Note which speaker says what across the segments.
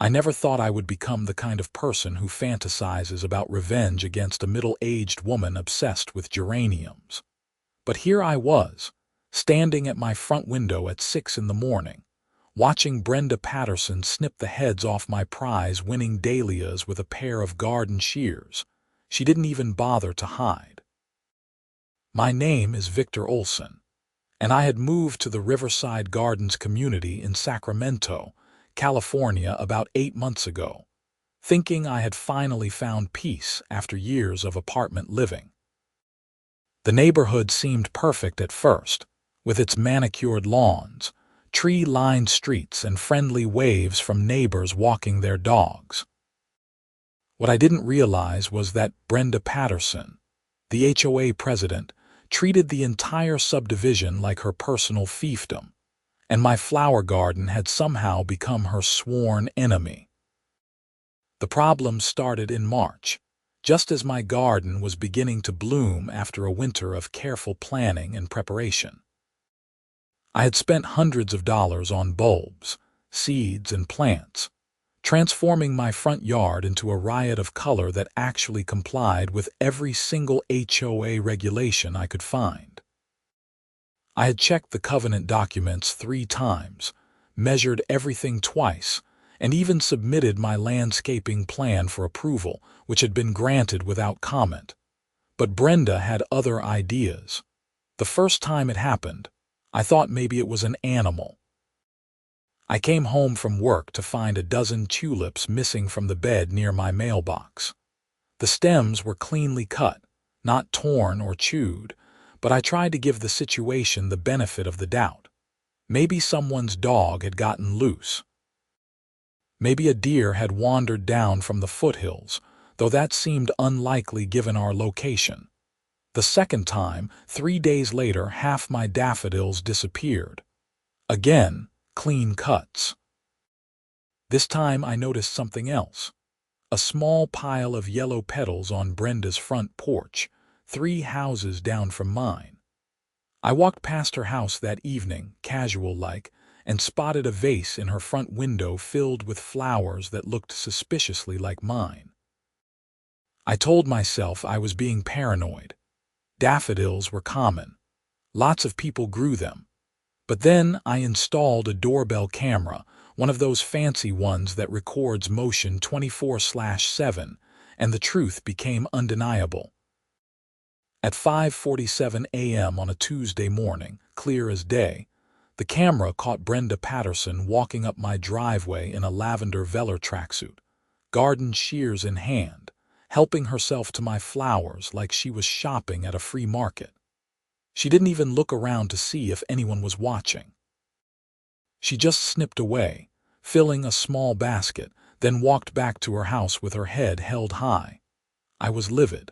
Speaker 1: I never thought I would become the kind of person who fantasizes about revenge against a middle-aged woman obsessed with geraniums. But here I was, standing at my front window at 6 in the morning, watching Brenda Patterson snip the heads off my prize-winning dahlias with a pair of garden shears. She didn't even bother to hide. My name is Victor Olson, and I had moved to the Riverside Gardens community in Sacramento, California about 8 months ago, thinking I had finally found peace after years of apartment living. The neighborhood seemed perfect at first, with its manicured lawns, tree-lined streets, and friendly waves from neighbors walking their dogs. What I didn't realize was that Brenda Patterson, the HOA president, treated the entire subdivision like her personal fiefdom, and my flower garden had somehow become her sworn enemy. The problem started in March, just as my garden was beginning to bloom after a winter of careful planning and preparation. I had spent hundreds of dollars on bulbs, seeds, and plants, transforming my front yard into a riot of color that actually complied with every single HOA regulation I could find. I had checked the covenant documents 3 times, measured everything twice, and even submitted my landscaping plan for approval, which had been granted without comment. But Brenda had other ideas. The first time it happened, I thought maybe it was an animal. I came home from work to find a dozen tulips missing from the bed near my mailbox. The stems were cleanly cut, not torn or chewed, but I tried to give the situation the benefit of the doubt. Maybe someone's dog had gotten loose. Maybe a deer had wandered down from the foothills, though that seemed unlikely given our location. The second time, 3 days later, half my daffodils disappeared. Again, clean cuts. This time I noticed something else. A small pile of yellow petals on Brenda's front porch, 3 houses down from mine. I walked past her house that evening, casual-like, and spotted a vase in her front window filled with flowers that looked suspiciously like mine. I told myself I was being paranoid. Daffodils were common. Lots of people grew them. But then I installed a doorbell camera, one of those fancy ones that records motion 24/7, and the truth became undeniable. At 5:47 a.m. on a Tuesday morning, clear as day, the camera caught Brenda Patterson walking up my driveway in a lavender velour tracksuit, garden shears in hand, helping herself to my flowers like she was shopping at a free market. She didn't even look around to see if anyone was watching. She just snipped away, filling a small basket, then walked back to her house with her head held high. I was livid.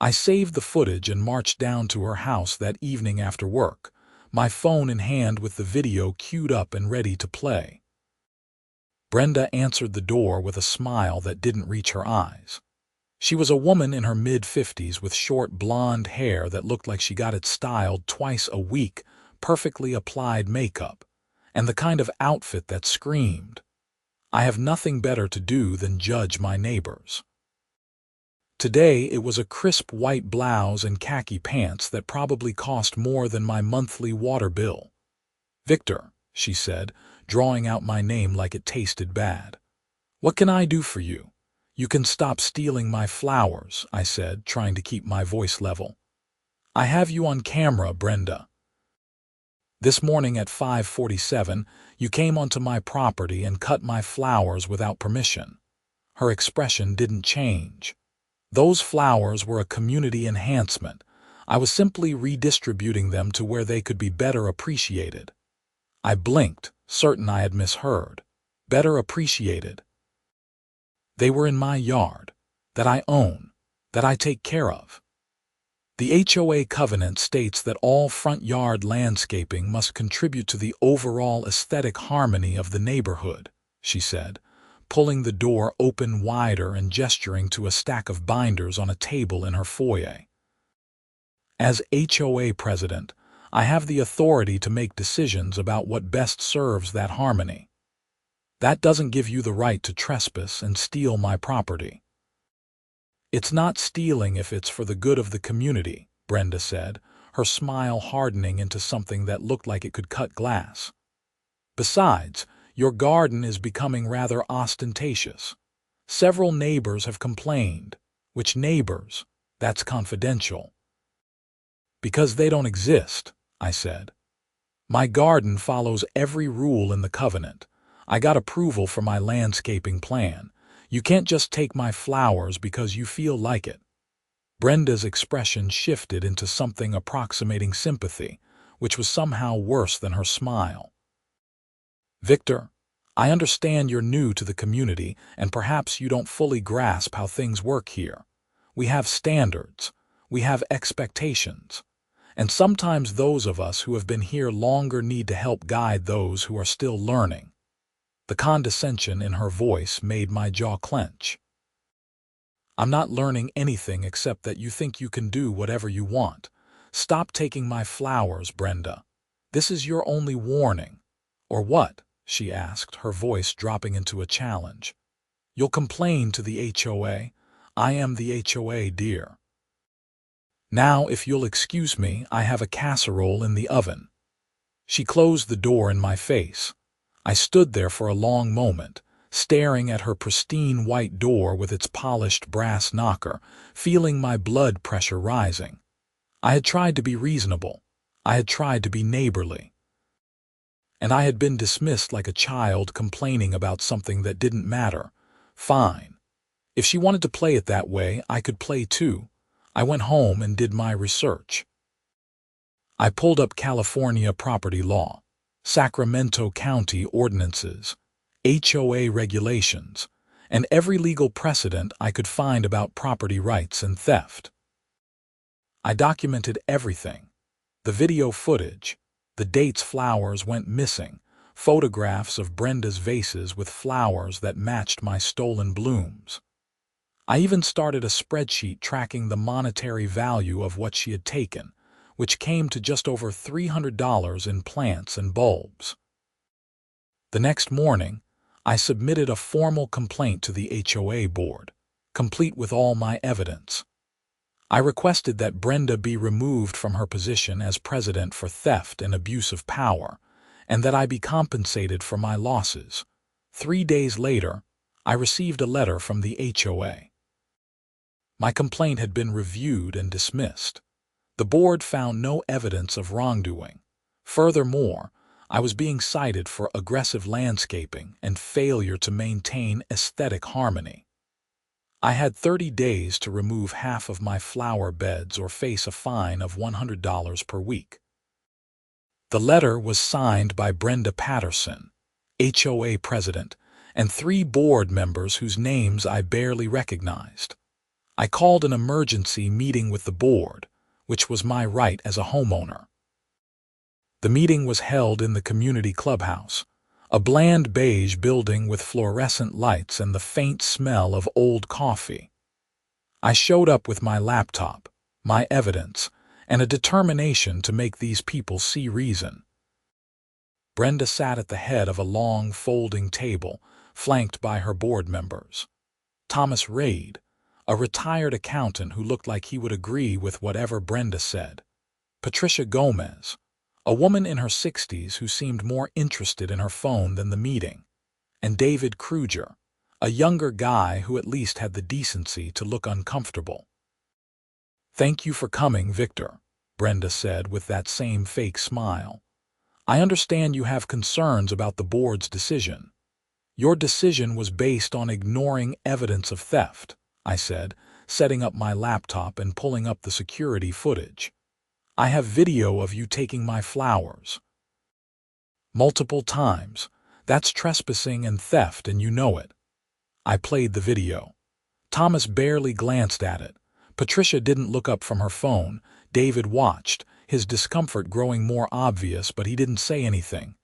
Speaker 1: I saved the footage and marched down to her house that evening after work, my phone in hand with the video queued up and ready to play. Brenda answered the door with a smile that didn't reach her eyes. She was a woman in her mid-50s with short blonde hair that looked like she got it styled twice a week, perfectly applied makeup, and the kind of outfit that screamed, "I have nothing better to do than judge my neighbors." Today it was a crisp white blouse and khaki pants that probably cost more than my monthly water bill. "Victor," she said, drawing out my name like it tasted bad. "What can I do for you?" "You can stop stealing my flowers," I said, trying to keep my voice level. "I have you on camera, Brenda. This morning at 5:47, you came onto my property and cut my flowers without permission." Her expression didn't change. Those flowers were a community enhancement. I was simply redistributing them to where they could be better appreciated. I blinked, certain I had misheard. Better appreciated. They were in my yard, that I own, that I take care of. The HOA covenant states that all front yard landscaping must contribute to the overall aesthetic harmony of the neighborhood, she said, pulling the door open wider and gesturing to a stack of binders on a table in her foyer. "As HOA president, I have the authority to make decisions about what best serves that harmony." That doesn't give you the right to trespass and steal my property. It's not stealing if it's for the good of the community, Brenda said, her smile hardening into something that looked like it could cut glass. Besides, your garden is becoming rather ostentatious. Several neighbors have complained. Which neighbors? That's confidential. Because they don't exist, I said. My garden follows every rule in the covenant. I got approval for my landscaping plan. You can't just take my flowers because you feel like it. Brenda's expression shifted into something approximating sympathy, which was somehow worse than her smile. Victor, I understand you're new to the community and perhaps you don't fully grasp how things work here. We have standards. We have expectations. And sometimes those of us who have been here longer need to help guide those who are still learning. The condescension in her voice made my jaw clench. I'm not learning anything except that you think you can do whatever you want. Stop taking my flowers, Brenda. This is your only warning. Or what? She asked, her voice dropping into a challenge. You'll complain to the HOA? I am the HOA, dear. Now, if you'll excuse me, I have a casserole in the oven. She closed the door in my face. I stood there for a long moment, staring at her pristine white door with its polished brass knocker, feeling my blood pressure rising. I had tried to be reasonable. I had tried to be neighborly. And I had been dismissed like a child complaining about something that didn't matter. Fine. If she wanted to play it that way, I could play too. I went home and did my research. I pulled up California property law, Sacramento County ordinances, HOA regulations, and every legal precedent I could find about property rights and theft. I documented everything. The video footage, the dates flowers went missing, photographs of Brenda's vases with flowers that matched my stolen blooms. I even started a spreadsheet tracking the monetary value of what she had taken, which came to just over $300 in plants and bulbs. The next morning, I submitted a formal complaint to the HOA board, complete with all my evidence. I requested that Brenda be removed from her position as president for theft and abuse of power, and that I be compensated for my losses. 3 days later, I received a letter from the HOA. My complaint had been reviewed and dismissed. The board found no evidence of wrongdoing. Furthermore, I was being cited for aggressive landscaping and failure to maintain aesthetic harmony. I had 30 days to remove half of my flower beds or face a fine of $100 per week. The letter was signed by Brenda Patterson, HOA president, and 3 board members whose names I barely recognized. I called an emergency meeting with the board, which was my right as a homeowner. The meeting was held in the community clubhouse, a bland beige building with fluorescent lights and the faint smell of old coffee. I showed up with my laptop, my evidence, and a determination to make these people see reason. Brenda sat at the head of a long folding table, flanked by her board members. Thomas Reid, a retired accountant who looked like he would agree with whatever Brenda said. Patricia Gomez, a woman in her 60s who seemed more interested in her phone than the meeting. And David Kruger, a younger guy who at least had the decency to look uncomfortable. Thank you for coming, Victor, Brenda said with that same fake smile. I understand you have concerns about the board's decision. Your decision was based on ignoring evidence of theft, I said, setting up my laptop and pulling up the security footage. I have video of you taking my flowers. Multiple times. That's trespassing and theft, and you know it. I played the video. Thomas barely glanced at it. Patricia didn't look up from her phone. David watched, his discomfort growing more obvious, but he didn't say anything.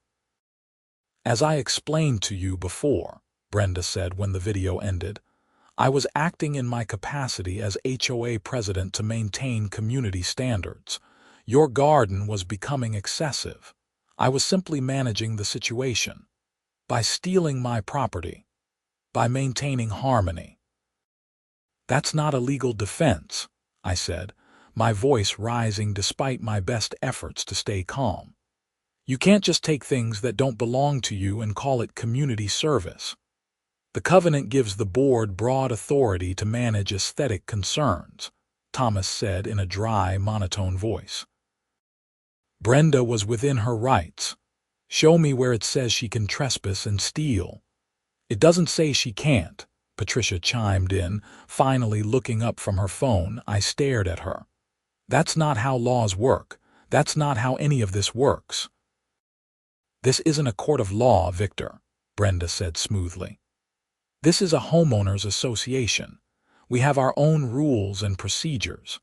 Speaker 1: As I explained to you before, Brenda said when the video ended, I was acting in my capacity as HOA president to maintain community standards. Your garden was becoming excessive. I was simply managing the situation. By stealing my property. By maintaining harmony. That's not a legal defense, I said, my voice rising despite my best efforts to stay calm. You can't just take things that don't belong to you and call it community service. The covenant gives the board broad authority to manage aesthetic concerns, Thomas said in a dry, monotone voice. Brenda was within her rights. Show me where it says she can trespass and steal. It doesn't say she can't, Patricia chimed in, finally looking up from her phone. I stared at her. That's not how laws work. That's not how any of this works. This isn't a court of law, Victor, Brenda said smoothly. This is a homeowners association. We have our own rules and procedures.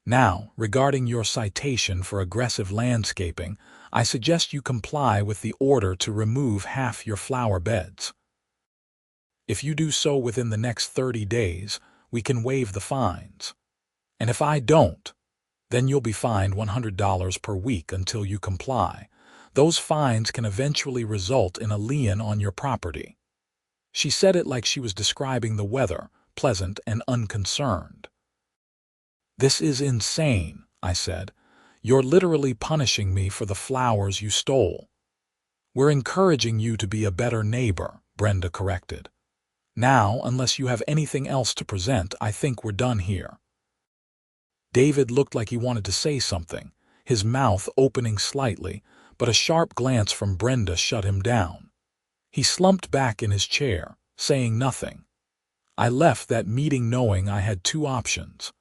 Speaker 1: Now, regarding your citation for aggressive landscaping, I suggest you comply with the order to remove half your flower beds. If you do so within the next 30 days, we can waive the fines. And if I don't, then you'll be fined $100 per week until you comply. Those fines can eventually result in a lien on your property. She said it like she was describing the weather, pleasant and unconcerned. This is insane, I said. You're literally punishing me for the flowers you stole. We're encouraging you to be a better neighbor, Brenda corrected. Now, unless you have anything else to present, I think we're done here. David looked like he wanted to say something, his mouth opening slightly, but a sharp glance from Brenda shut him down. He slumped back in his chair, saying nothing. I left that meeting knowing I had two options.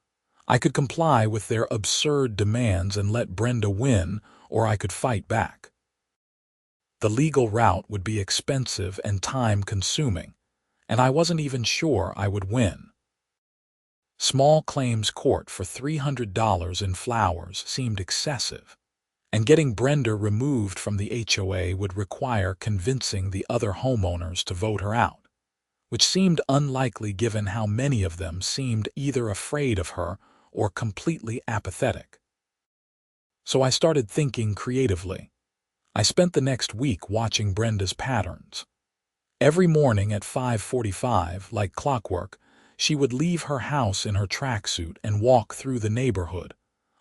Speaker 1: I could comply with their absurd demands and let Brenda win, or I could fight back. The legal route would be expensive and time-consuming, and I wasn't even sure I would win. Small claims court for $300 in flowers seemed excessive, and getting Brenda removed from the HOA would require convincing the other homeowners to vote her out, which seemed unlikely given how many of them seemed either afraid of her or completely apathetic. So I started thinking creatively. I spent the next week watching Brenda's patterns. Every morning at 5:45, like clockwork, she would leave her house in her tracksuit and walk through the neighborhood,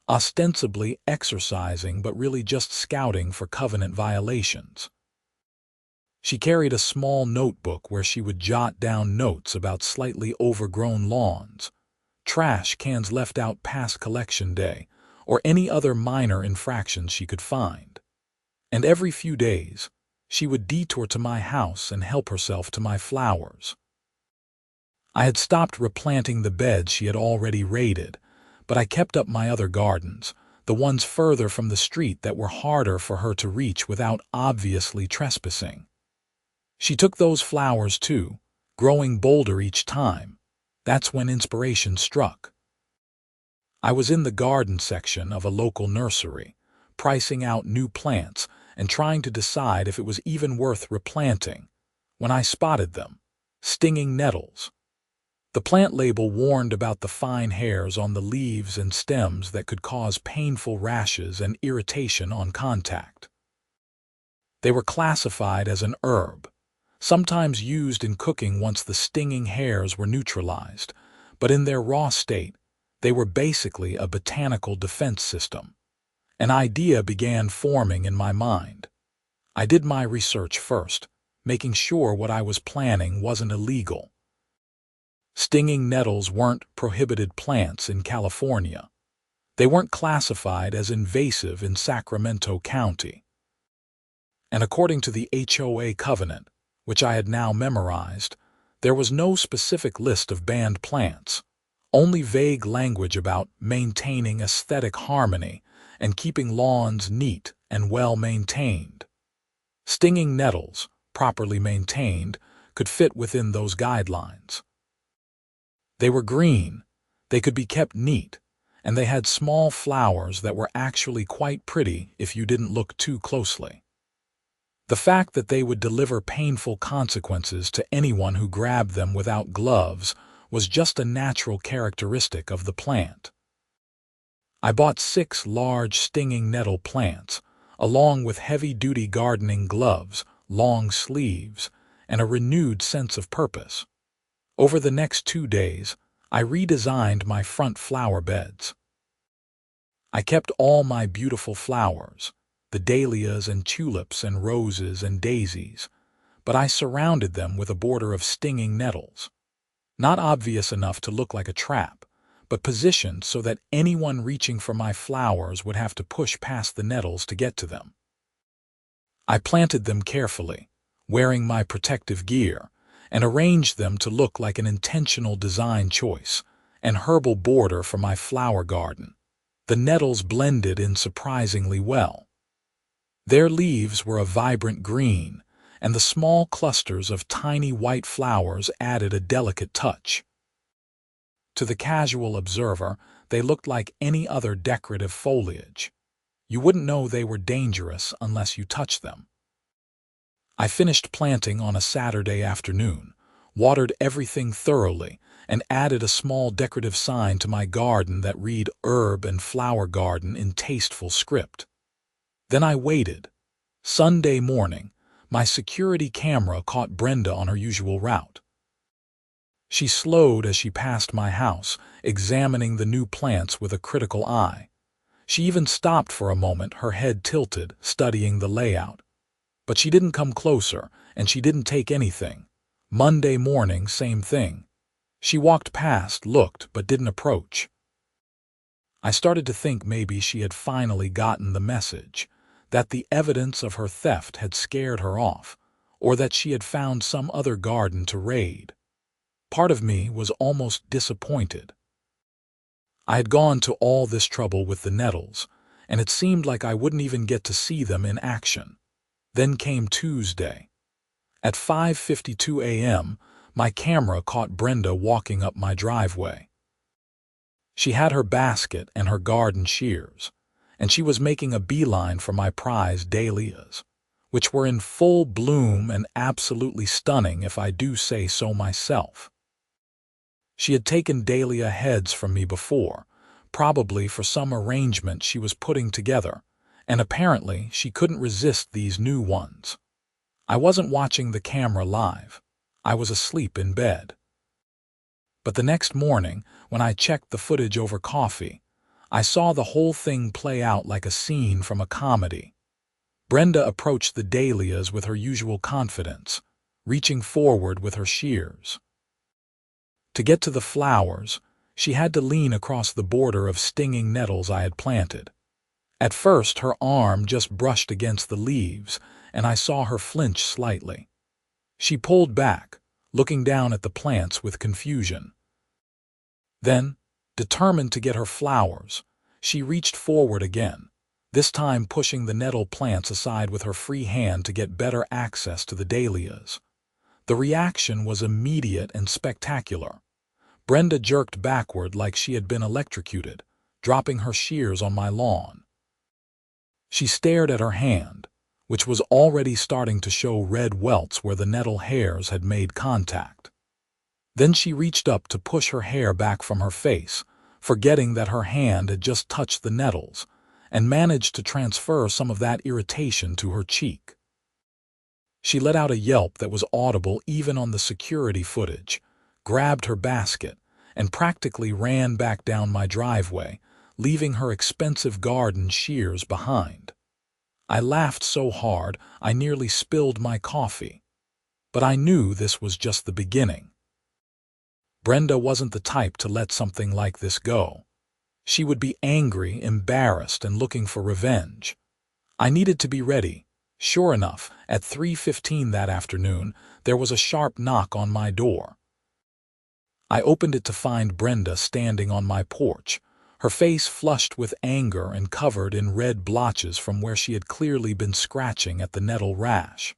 Speaker 1: ostensibly exercising but really just scouting for covenant violations. She carried a small notebook where she would jot down notes about slightly overgrown lawns, trash cans left out past collection day, or any other minor infractions she could find. And every few days, she would detour to my house and help herself to my flowers. I had stopped replanting the beds she had already raided, but I kept up my other gardens, the ones further from the street that were harder for her to reach without obviously trespassing. She took those flowers too, growing bolder each time. That's when inspiration struck. I was in the garden section of a local nursery, pricing out new plants and trying to decide if it was even worth replanting, when I spotted them, stinging nettles. The plant label warned about the fine hairs on the leaves and stems that could cause painful rashes and irritation on contact. They were classified as an herb, sometimes used in cooking once the stinging hairs were neutralized, but in their raw state, they were basically a botanical defense system. An idea began forming in my mind. I did my research first, making sure what I was planning wasn't illegal. Stinging nettles weren't prohibited plants in California. They weren't classified as invasive in Sacramento County. And according to the HOA covenant, which I had now memorized, there was no specific list of banned plants, only vague language about maintaining aesthetic harmony and keeping lawns neat and well-maintained. Stinging nettles, properly maintained, could fit within those guidelines. They were green, they could be kept neat, and they had small flowers that were actually quite pretty if you didn't look too closely. The fact that they would deliver painful consequences to anyone who grabbed them without gloves was just a natural characteristic of the plant. I bought 6 large stinging nettle plants, along with heavy-duty gardening gloves, long sleeves, and a renewed sense of purpose. Over the next 2 days, I redesigned my front flower beds. I kept all my beautiful flowers, the dahlias and tulips and roses and daisies, but I surrounded them with a border of stinging nettles. Not obvious enough to look like a trap, but positioned so that anyone reaching for my flowers would have to push past the nettles to get to them. I planted them carefully, wearing my protective gear, and arranged them to look like an intentional design choice, an herbal border for my flower garden. The nettles blended in surprisingly well. Their leaves were a vibrant green, and the small clusters of tiny white flowers added a delicate touch. To the casual observer, they looked like any other decorative foliage. You wouldn't know they were dangerous unless you touched them. I finished planting on a Saturday afternoon, watered everything thoroughly, and added a small decorative sign to my garden that read "Herb and Flower Garden" in tasteful script. Then I waited. Sunday morning, my security camera caught Brenda on her usual route. She slowed as she passed my house, examining the new plants with a critical eye. She even stopped for a moment, her head tilted, studying the layout. But she didn't come closer, and she didn't take anything. Monday morning, same thing. She walked past, looked, but didn't approach. I started to think maybe she had finally gotten the message, that the evidence of her theft had scared her off, or that she had found some other garden to raid. Part of me was almost disappointed. I had gone to all this trouble with the nettles, and it seemed like I wouldn't even get to see them in action. Then came Tuesday. At 5:52 a.m., my camera caught Brenda walking up my driveway. She had her basket and her garden shears, and she was making a beeline for my prized dahlias, which were in full bloom and absolutely stunning if I do say so myself. She had taken dahlia heads from me before, probably for some arrangement she was putting together, and apparently she couldn't resist these new ones. I wasn't watching the camera live. I was asleep in bed. But the next morning, when I checked the footage over coffee, I saw the whole thing play out like a scene from a comedy. Brenda approached the dahlias with her usual confidence, reaching forward with her shears. To get to the flowers, she had to lean across the border of stinging nettles I had planted. At first, her arm just brushed against the leaves, and I saw her flinch slightly. She pulled back, looking down at the plants with confusion. Then, determined to get her flowers, she reached forward again, this time pushing the nettle plants aside with her free hand to get better access to the dahlias. The reaction was immediate and spectacular. Brenda jerked backward like she had been electrocuted, dropping her shears on my lawn. She stared at her hand, which was already starting to show red welts where the nettle hairs had made contact. Then she reached up to push her hair back from her face, forgetting that her hand had just touched the nettles, and managed to transfer some of that irritation to her cheek. She let out a yelp that was audible even on the security footage, grabbed her basket, and practically ran back down my driveway, leaving her expensive garden shears behind. I laughed so hard I nearly spilled my coffee. But I knew this was just the beginning. Brenda wasn't the type to let something like this go. She would be angry, embarrassed, and looking for revenge. I needed to be ready. Sure enough, at 3:15 that afternoon, there was a sharp knock on my door. I opened it to find Brenda standing on my porch, her face flushed with anger and covered in red blotches from where she had clearly been scratching at the nettle rash.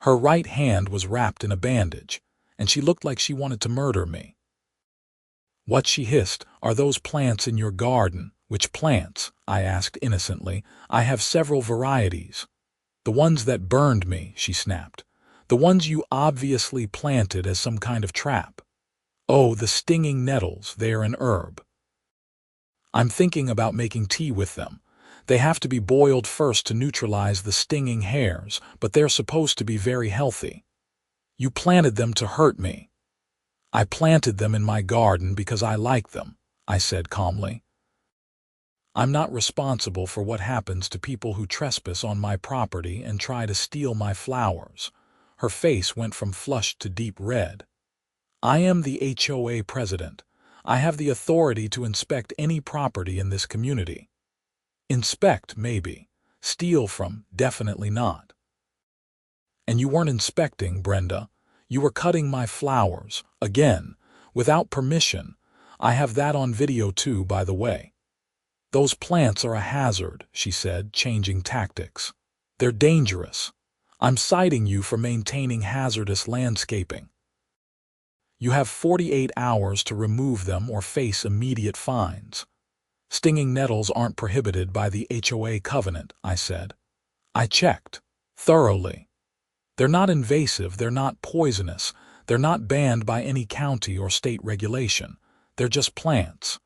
Speaker 1: Her right hand was wrapped in a bandage, and she looked like she wanted to murder me. "What?" she hissed. "Are those plants in your garden?" "Which plants?" I asked innocently. "I have several varieties." "The ones that burned me," she snapped. "The ones you obviously planted as some kind of trap." "Oh, the stinging nettles, they're an herb. I'm thinking about making tea with them. They have to be boiled first to neutralize the stinging hairs, but they're supposed to be very healthy. You planted them to hurt me. I planted them in my garden because I like them, I said calmly. I'm not responsible for what happens to people who trespass on my property and try to steal my flowers. Her face went from flushed to deep red. I am the HOA president. I have the authority to inspect any property in this community. Inspect, maybe. Steal from, definitely not. And you weren't inspecting, Brenda. You were cutting my flowers, again, without permission. I have that on video too, by the way. Those plants are a hazard, she said, changing tactics. They're dangerous. I'm citing you for maintaining hazardous landscaping. You have 48 hours to remove them or face immediate fines. Stinging nettles aren't prohibited by the HOA covenant, I said. I checked. Thoroughly. They're not invasive, they're not poisonous, they're not banned by any county or state regulation. They're just plants.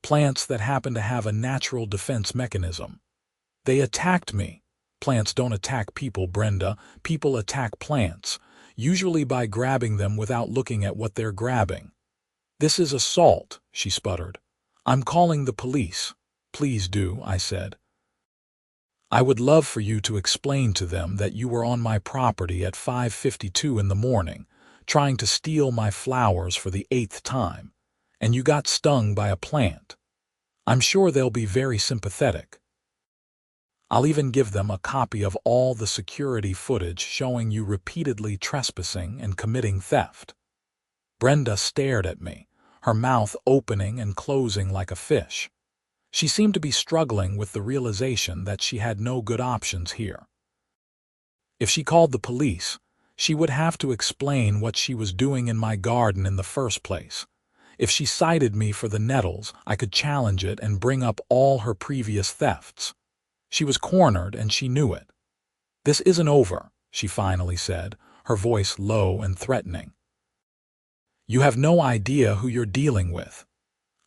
Speaker 1: Plants that happen to have a natural defense mechanism. They attacked me. Plants don't attack people, Brenda. People attack plants, usually by grabbing them without looking at what they're grabbing. This is assault, she sputtered. I'm calling the police. Please do, I said. I would love for you to explain to them that you were on my property at 5:52 in the morning, trying to steal my flowers for the 8th time, and you got stung by a plant. I'm sure they'll be very sympathetic. I'll even give them a copy of all the security footage showing you repeatedly trespassing and committing theft. Brenda stared at me, her mouth opening and closing like a fish. She seemed to be struggling with the realization that she had no good options here. If she called the police, she would have to explain what she was doing in my garden in the first place. If she cited me for the nettles, I could challenge it and bring up all her previous thefts. She was cornered and she knew it. This isn't over, she finally said, her voice low and threatening. You have no idea who you're dealing with.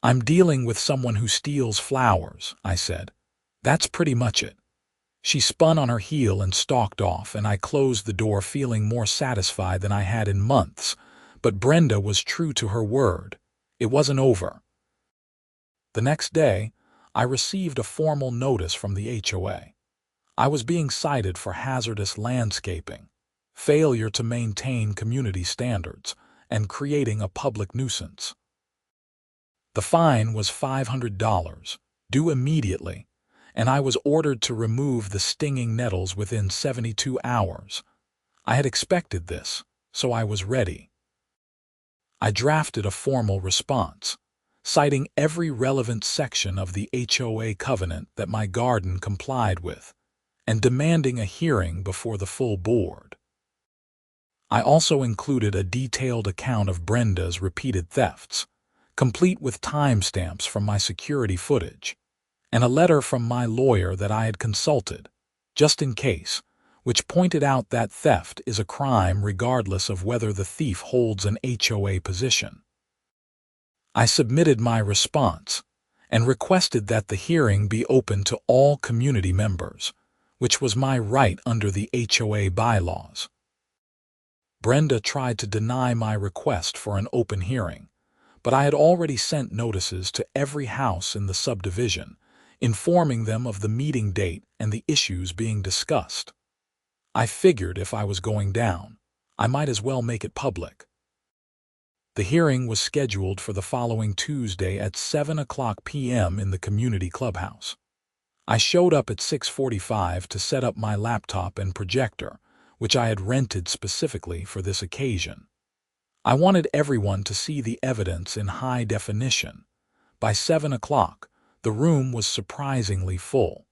Speaker 1: I'm dealing with someone who steals flowers, I said. That's pretty much it. She spun on her heel and stalked off, and I closed the door feeling more satisfied than I had in months. But Brenda was true to her word. It wasn't over. The next day, I received a formal notice from the HOA. I was being cited for hazardous landscaping, failure to maintain community standards, and creating a public nuisance. The fine was $500, due immediately, and I was ordered to remove the stinging nettles within 72 hours. I had expected this, so I was ready. I drafted a formal response, citing every relevant section of the HOA covenant that my garden complied with, and demanding a hearing before the full board. I also included a detailed account of Brenda's repeated thefts, complete with timestamps from my security footage, and a letter from my lawyer that I had consulted, just in case, which pointed out that theft is a crime regardless of whether the thief holds an HOA position. I submitted my response and requested that the hearing be open to all community members, which was my right under the HOA bylaws. Brenda tried to deny my request for an open hearing, but I had already sent notices to every house in the subdivision, informing them of the meeting date and the issues being discussed. I figured if I was going down, I might as well make it public. The hearing was scheduled for the following Tuesday at 7:00 p.m. in the community clubhouse. I showed up at 6:45 to set up my laptop and projector, which I had rented specifically for this occasion. I wanted everyone to see the evidence in high definition. By 7:00, the room was surprisingly full.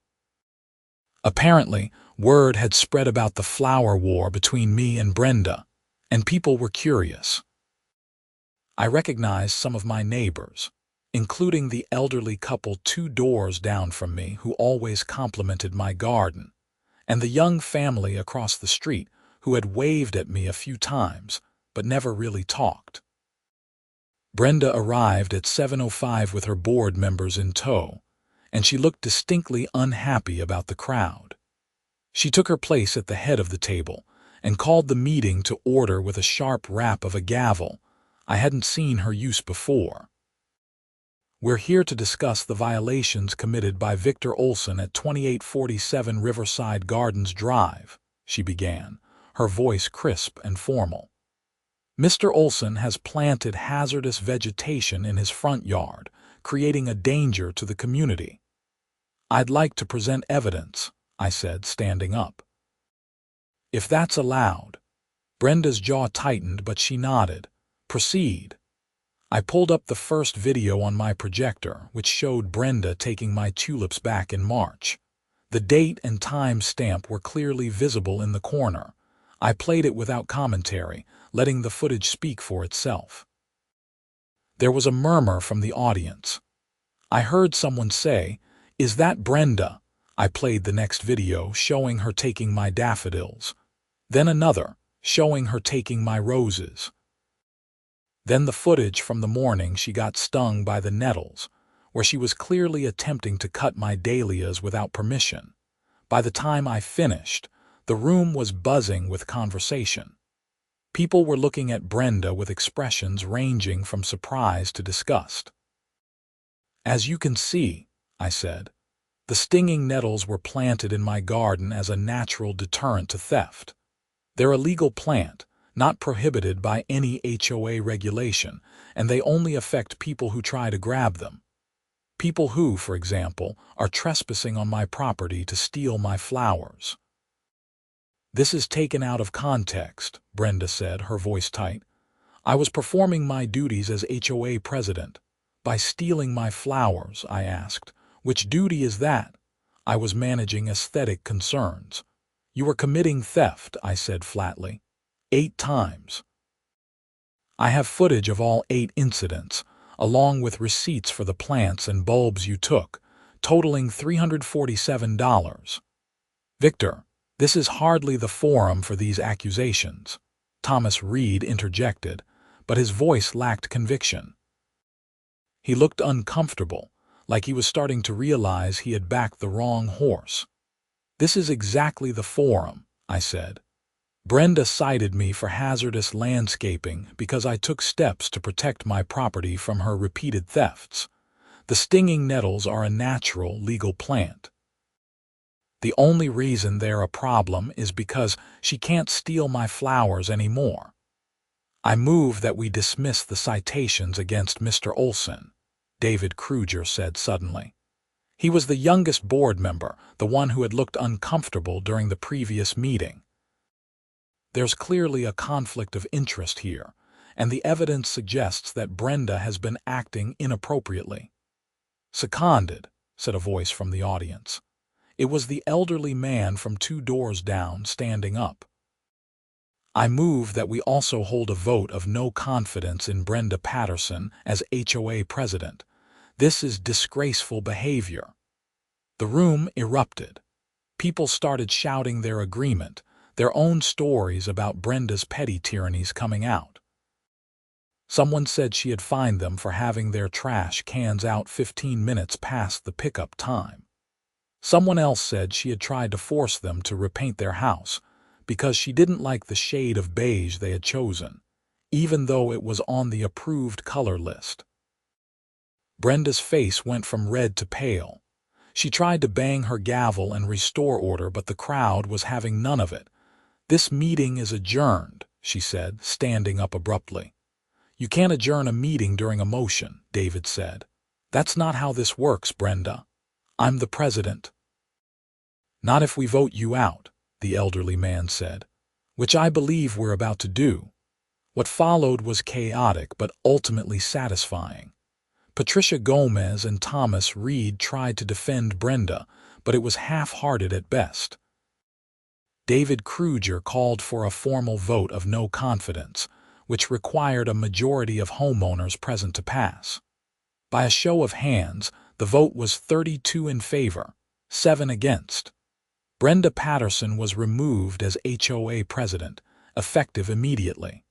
Speaker 1: Apparently, word had spread about the flower war between me and Brenda, and people were curious. I recognized some of my neighbors, including the elderly couple 2 doors down from me who always complimented my garden, and the young family across the street who had waved at me a few times but never really talked. Brenda arrived at 7:05 with her board members in tow, and she looked distinctly unhappy about the crowd. She took her place at the head of the table and called the meeting to order with a sharp rap of a gavel I hadn't seen her use before. "We're here to discuss the violations committed by Victor Olson at 2847 Riverside Gardens Drive," she began, her voice crisp and formal. "Mr. Olson has planted hazardous vegetation in his front yard, creating a danger to the community." "I'd like to present evidence," I said, standing up. "If that's allowed." Brenda's jaw tightened, but she nodded. "Proceed." I pulled up the first video on my projector, which showed Brenda taking my tulips back in March. The date and time stamp were clearly visible in the corner. I played it without commentary, letting the footage speak for itself. There was a murmur from the audience. I heard someone say, "Is that Brenda?" I played the next video, showing her taking my daffodils. Then another, showing her taking my roses. Then the footage from the morning she got stung by the nettles, where she was clearly attempting to cut my dahlias without permission. By the time I finished, the room was buzzing with conversation. People were looking at Brenda with expressions ranging from surprise to disgust. "As you can see," I said, "the stinging nettles were planted in my garden as a natural deterrent to theft. They're a legal plant, not prohibited by any HOA regulation, and they only affect people who try to grab them. People who, for example, are trespassing on my property to steal my flowers." "This is taken out of context," Brenda said, her voice tight. "I was performing my duties as HOA president." "By stealing my flowers?" I asked. "Which duty is that?" "I was managing aesthetic concerns." "You were committing theft," I said flatly. 8 times. I have footage of all 8 incidents, along with receipts for the plants and bulbs you took, totaling $347. "Victor, this is hardly the forum for these accusations," Thomas Reed interjected, but his voice lacked conviction. He looked uncomfortable, like he was starting to realize he had backed the wrong horse. "This is exactly the forum," I said. "Brenda cited me for hazardous landscaping because I took steps to protect my property from her repeated thefts. The stinging nettles are a natural, legal plant. The only reason they're a problem is because she can't steal my flowers anymore." "I move that we dismiss the citations against Mr. Olson," David Kruger said suddenly. He was the youngest board member, the one who had looked uncomfortable during the previous meeting. "There's clearly a conflict of interest here, and the evidence suggests that Brenda has been acting inappropriately." "Seconded," said a voice from the audience. It was the elderly man from 2 doors down, standing up. "I move that we also hold a vote of no confidence in Brenda Patterson as HOA president. This is disgraceful behavior." The room erupted. People started shouting their agreement, their own stories about Brenda's petty tyrannies coming out. Someone said she had fined them for having their trash cans out 15 minutes past the pickup time. Someone else said she had tried to force them to repaint their house because she didn't like the shade of beige they had chosen, even though it was on the approved color list. Brenda's face went from red to pale. She tried to bang her gavel and restore order, but the crowd was having none of it. "This meeting is adjourned," she said, standing up abruptly. "You can't adjourn a meeting during a motion," David said. "That's not how this works, Brenda. I'm the president." "Not if we vote you out," the elderly man said, "which I believe we're about to do." What followed was chaotic but ultimately satisfying. Patricia Gomez and Thomas Reed tried to defend Brenda, but it was half-hearted at best. David Kruger called for a formal vote of no confidence, which required a majority of homeowners present to pass. By a show of hands, the vote was 32 in favor, 7 against. Brenda Patterson was removed as HOA president, effective immediately.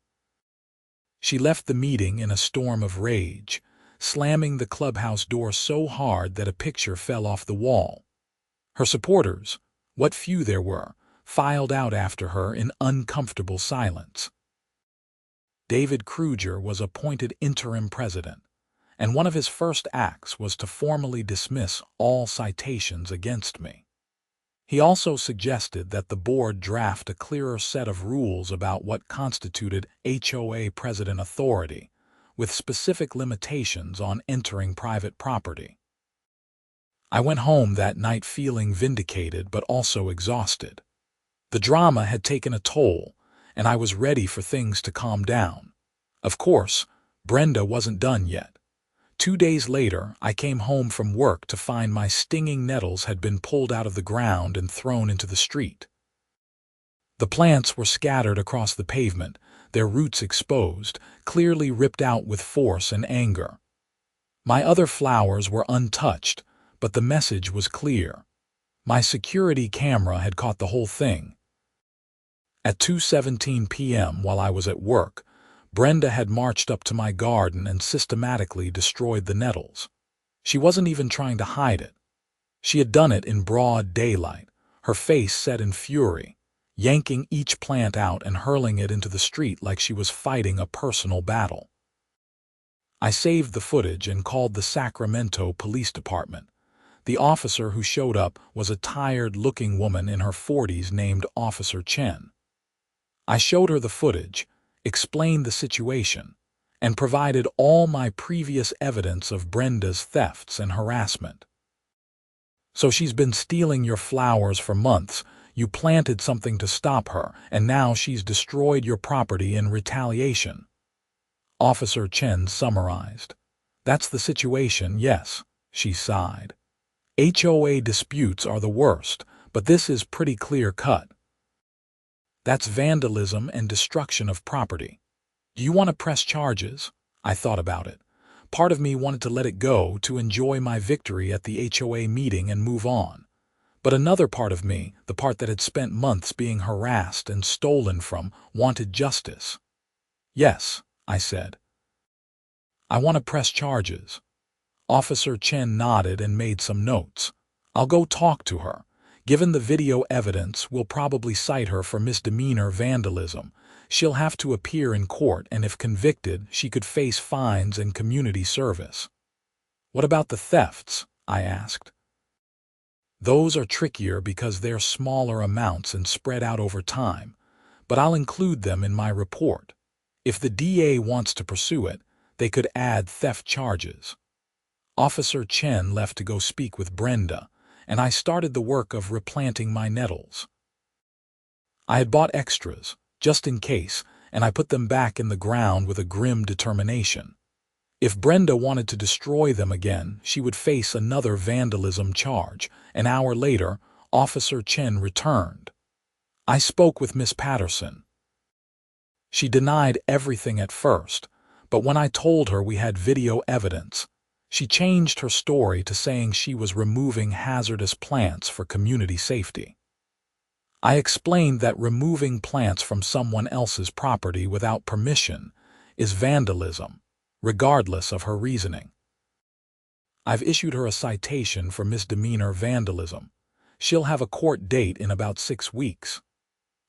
Speaker 1: She left the meeting in a storm of rage, slamming the clubhouse door so hard that a picture fell off the wall. Her supporters, what few there were, filed out after her in uncomfortable silence. David Kruger was appointed interim president, and one of his first acts was to formally dismiss all citations against me. He also suggested that the board draft a clearer set of rules about what constituted HOA president authority, with specific limitations on entering private property. I went home that night feeling vindicated but also exhausted. The drama had taken a toll, and I was ready for things to calm down. Of course, Brenda wasn't done yet. 2 days later, I came home from work to find my stinging nettles had been pulled out of the ground and thrown into the street. The plants were scattered across the pavement, their roots exposed, clearly ripped out with force and anger. My other flowers were untouched, but the message was clear. My security camera had caught the whole thing. At 2:17 p.m. while I was at work, Brenda had marched up to my garden and systematically destroyed the nettles. She wasn't even trying to hide it. She had done it in broad daylight, her face set in fury, yanking each plant out and hurling it into the street like she was fighting a personal battle. I saved the footage and called the Sacramento Police Department. The officer who showed up was a tired-looking woman in her 40s named Officer Chen. I showed her the footage, explained the situation, and provided all my previous evidence of Brenda's thefts and harassment. So she's been stealing your flowers for months, you planted something to stop her, and now she's destroyed your property in retaliation. Officer Chen summarized. That's the situation, yes, she sighed. HOA disputes are the worst, but this is pretty clear-cut. That's vandalism and destruction of property. Do you want to press charges? I thought about it. Part of me wanted to let it go, to enjoy my victory at the HOA meeting and move on. But another part of me, the part that had spent months being harassed and stolen from, wanted justice. Yes, I said. I want to press charges. Officer Chen nodded and made some notes. I'll go talk to her. Given the video evidence, we'll probably cite her for misdemeanor vandalism. She'll have to appear in court, and if convicted, she could face fines and community service. What about the thefts? I asked. Those are trickier because they're smaller amounts and spread out over time, but I'll include them in my report. If the DA wants to pursue it, they could add theft charges. Officer Chen left to go speak with Brenda, and I started the work of replanting my nettles. I had bought extras, just in case, and I put them back in the ground with a grim determination. If Brenda wanted to destroy them again, she would face another vandalism charge. An hour later, Officer Chen returned. I spoke with Miss Patterson. She denied everything at first, but when I told her we had video evidence, she changed her story to saying she was removing hazardous plants for community safety. I explained that removing plants from someone else's property without permission is vandalism, regardless of her reasoning. I've issued her a citation for misdemeanor vandalism. She'll have a court date in about 6 weeks.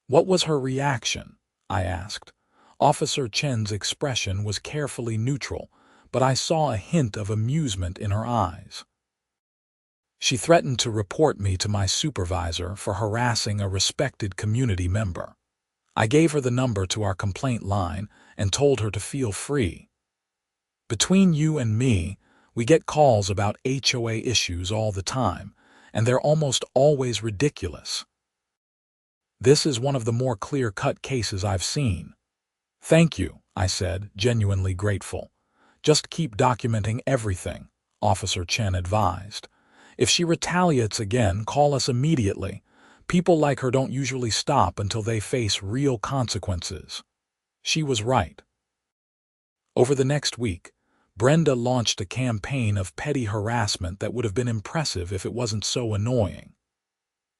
Speaker 1: What was her reaction? I asked. Officer Chen's expression was carefully neutral, but I saw a hint of amusement in her eyes. She threatened to report me to my supervisor for harassing a respected community member. I gave her the number to our complaint line and told her to feel free. Between you and me, we get calls about HOA issues all the time, and they're almost always ridiculous. This is one of the more clear-cut cases I've seen. Thank you, I said, genuinely grateful. Just keep documenting everything, Officer Chen advised. If she retaliates again, call us immediately. People like her don't usually stop until they face real consequences. She was right. Over the next week, Brenda launched a campaign of petty harassment that would have been impressive if it wasn't so annoying.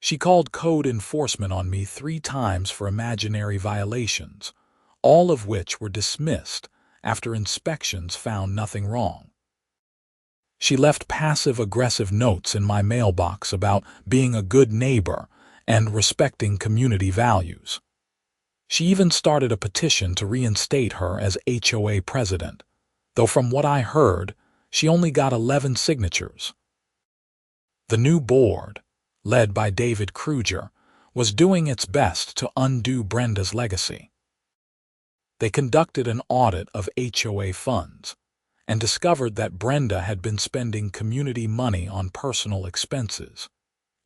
Speaker 1: She called code enforcement on me 3 times for imaginary violations, all of which were dismissed after inspections found nothing wrong. She left passive-aggressive notes in my mailbox about being a good neighbor and respecting community values. She even started a petition to reinstate her as HOA president, though from what I heard, she only got 11 signatures. The new board, led by David Kruger, was doing its best to undo Brenda's legacy. They conducted an audit of HOA funds and discovered that Brenda had been spending community money on personal expenses,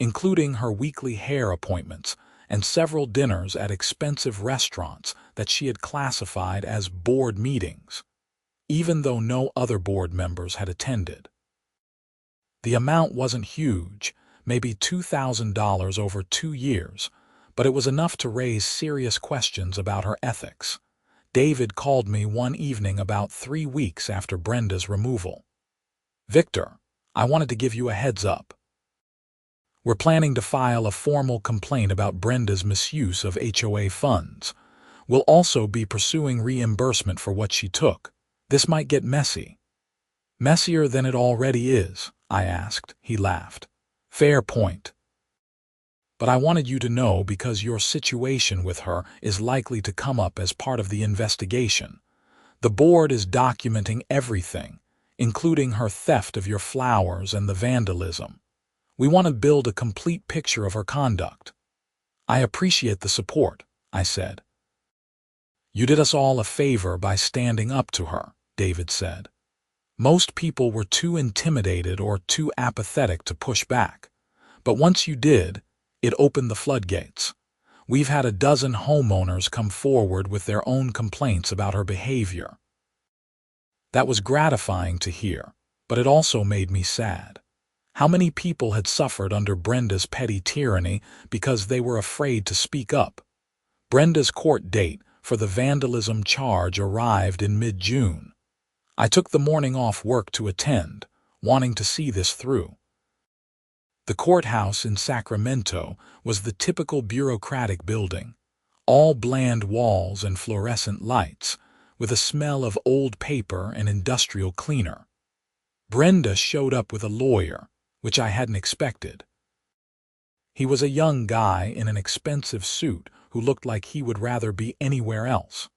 Speaker 1: including her weekly hair appointments and several dinners at expensive restaurants that she had classified as board meetings, even though no other board members had attended. The amount wasn't huge, maybe $2,000 over 2 years, but it was enough to raise serious questions about her ethics. David called me one evening about 3 weeks after Brenda's removal. "Victor, I wanted to give you a heads up. We're planning to file a formal complaint about Brenda's misuse of HOA funds. We'll also be pursuing reimbursement for what she took. This might get messy." "Messier than it already is," I asked. He laughed. "Fair point. But I wanted you to know because your situation with her is likely to come up as part of the investigation. The board is documenting everything, including her theft of your flowers and the vandalism. We want to build a complete picture of her conduct." "I appreciate the support," I said. "You did us all a favor by standing up to her," David said. "Most people were too intimidated or too apathetic to push back. But once you did, it opened the floodgates. We've had a dozen homeowners come forward with their own complaints about her behavior." That was gratifying to hear, but it also made me sad. How many people had suffered under Brenda's petty tyranny because they were afraid to speak up? Brenda's court date for the vandalism charge arrived in mid-June. I took the morning off work to attend, wanting to see this through. The courthouse in Sacramento was the typical bureaucratic building, all bland walls and fluorescent lights, with a smell of old paper and industrial cleaner. Brenda showed up with a lawyer, which I hadn't expected. He was a young guy in an expensive suit who looked like he would rather be anywhere else.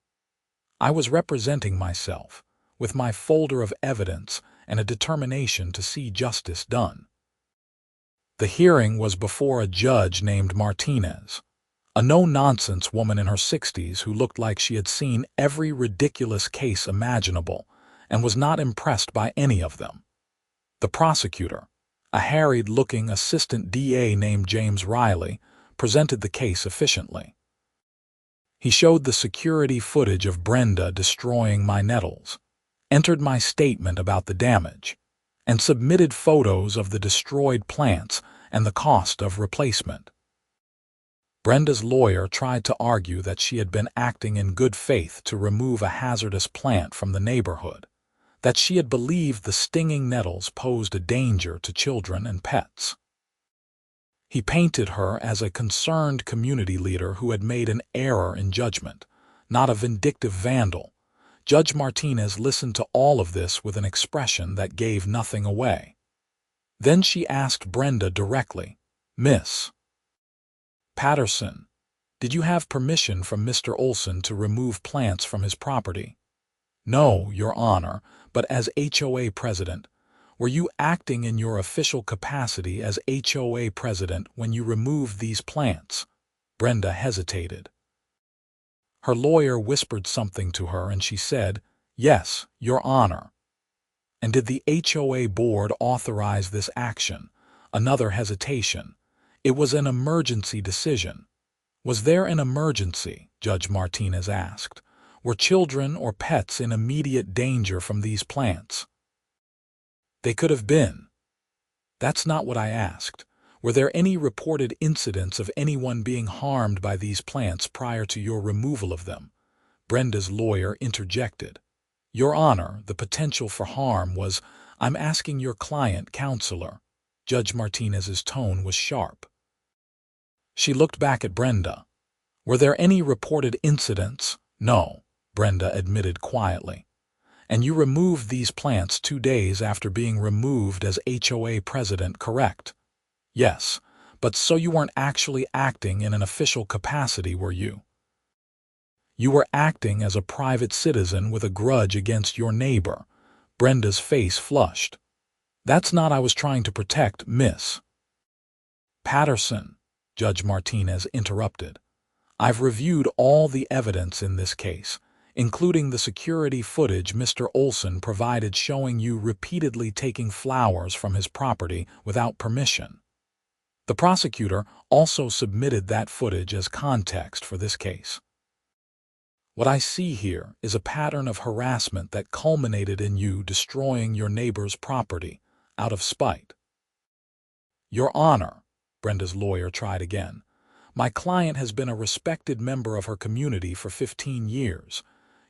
Speaker 1: I was representing myself, with my folder of evidence and a determination to see justice done. The hearing was before a judge named Martinez, a no-nonsense woman in her 60s who looked like she had seen every ridiculous case imaginable and was not impressed by any of them. The prosecutor, a harried-looking assistant DA named James Riley, presented the case efficiently. He showed the security footage of Brenda destroying my nettles, entered my statement about the damage, and submitted photos of the destroyed plants and the cost of replacement. Brenda's lawyer tried to argue that she had been acting in good faith to remove a hazardous plant from the neighborhood, that she had believed the stinging nettles posed a danger to children and pets. He painted her as a concerned community leader who had made an error in judgment, not a vindictive vandal. Judge Martinez listened to all of this with an expression that gave nothing away. Then she asked Brenda directly, "Miss Patterson, did you have permission from Mr. Olson to remove plants from his property?" "No, Your Honor, but as HOA president, were you acting in your official capacity as HOA president when you removed these plants?" Brenda hesitated. Her lawyer whispered something to her and she said, "Yes, Your Honor." "And did the HOA board authorize this action?" Another hesitation. "It was an emergency decision." "Was there an emergency?" Judge Martinez asked. "Were children or pets in immediate danger from these plants?" "They could have been." "That's not what I asked. Were there any reported incidents of anyone being harmed by these plants prior to your removal of them?" Brenda's lawyer interjected. "Your Honor, the potential for harm was, I'm asking your client, counselor." Judge Martinez's tone was sharp. She looked back at Brenda. "Were there any reported incidents?" "No," Brenda admitted quietly. And you removed these plants 2 days after being removed as HOA president, correct? Yes, but so you weren't actually acting in an official capacity, were you? You were acting as a private citizen with a grudge against your neighbor. Brenda's face flushed. That's not I was trying to protect, Miss Patterson, Judge Martinez interrupted. I've reviewed all the evidence in this case, including the security footage Mr. Olson provided showing you repeatedly taking flowers from his property without permission. The prosecutor also submitted that footage as context for this case. What I see here is a pattern of harassment that culminated in you destroying your neighbor's property out of spite. Your Honor, Brenda's lawyer tried again. My client has been a respected member of her community for 15 years.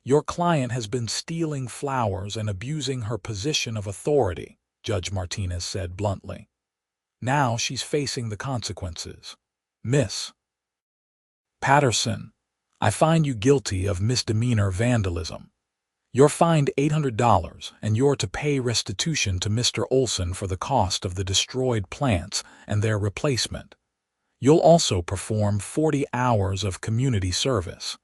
Speaker 1: Your client has been stealing flowers and abusing her position of authority, Judge Martinez said bluntly. Now she's facing the consequences. Miss Patterson, I find you guilty of misdemeanor vandalism. You're fined $800 and you're to pay restitution to Mr. Olson for the cost of the destroyed plants and their replacement. You'll also perform 40 hours of community service.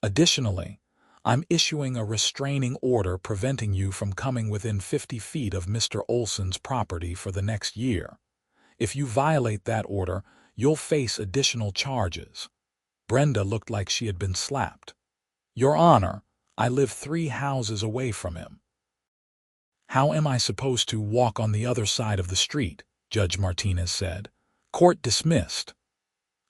Speaker 1: Additionally, I'm issuing a restraining order preventing you from coming within 50 feet of Mr. Olson's property for the next year. If you violate that order, you'll face additional charges. Brenda looked like she had been slapped. Your Honor, I live 3 houses away from him. How am I supposed to walk on the other side of the street? Judge Martinez said. Court dismissed.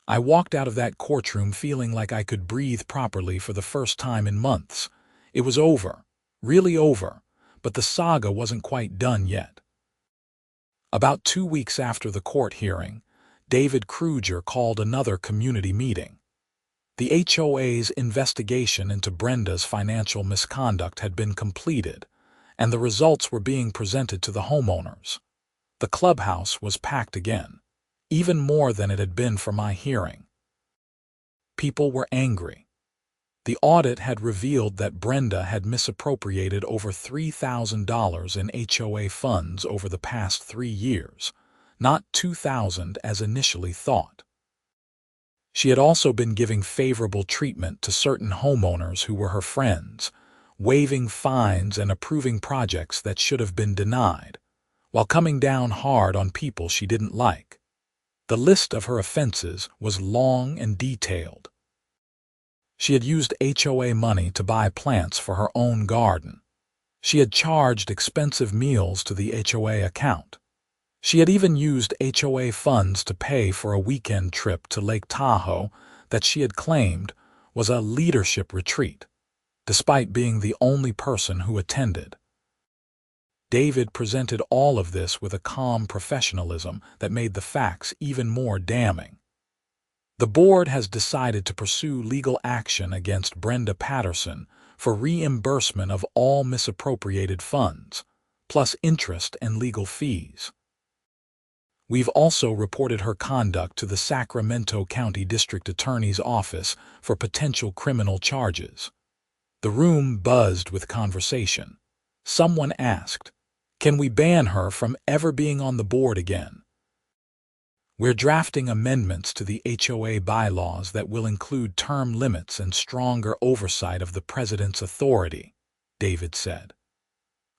Speaker 1: I walked out of that courtroom feeling like I could breathe properly for the first time in months. It was over, really over, but the saga wasn't quite done yet. About 2 weeks after the court hearing, David Kruger called another community meeting. The HOA's investigation into Brenda's financial misconduct had been completed, and the results were being presented to the homeowners. The clubhouse was packed again, even more than it had been for my hearing. People were angry. The audit had revealed that Brenda had misappropriated over $3,000 in HOA funds over the past 3 years, not $2,000 as initially thought. She had also been giving favorable treatment to certain homeowners who were her friends, waiving fines and approving projects that should have been denied, while coming down hard on people she didn't like. The list of her offenses was long and detailed. She had used HOA money to buy plants for her own garden. She had charged expensive meals to the HOA account. She had even used HOA funds to pay for a weekend trip to Lake Tahoe that she had claimed was a leadership retreat, despite being the only person who attended. David presented all of this with a calm professionalism that made the facts even more damning. The board has decided to pursue legal action against Brenda Patterson for reimbursement of all misappropriated funds, plus interest and legal fees. We've also reported her conduct to the Sacramento County District Attorney's Office for potential criminal charges. The room buzzed with conversation. Someone asked, "Can we ban her from ever being on the board again?" We're drafting amendments to the HOA bylaws that will include term limits and stronger oversight of the president's authority, David said.